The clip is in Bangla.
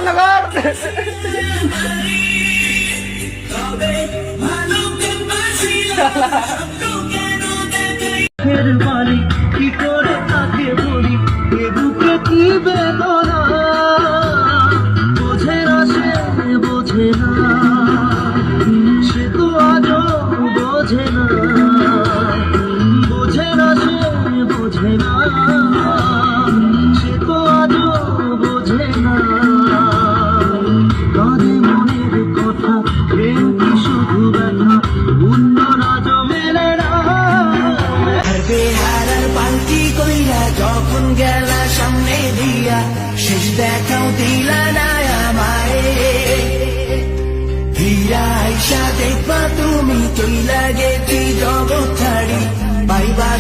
বন্ধ কর। কি করে তাকে বলি এ বুকে কি বেদনা, বোঝে না সে বোঝে না, সে তো আজও বোঝে না, বোঝে না সে বোঝে না, সে তো আজও বোঝে না। কাঁদে মনের কথা প্রেম কি শুধু ব্যথা, উত্তর আজও মেলে না। বেহারার পাল্টি কইরা যখন গেলা সামনে দিয়া, শেষ দেখাও দিলা না আমারে। ফিরা আইসা দেখবা তুমি চইলা গেছি জগৎ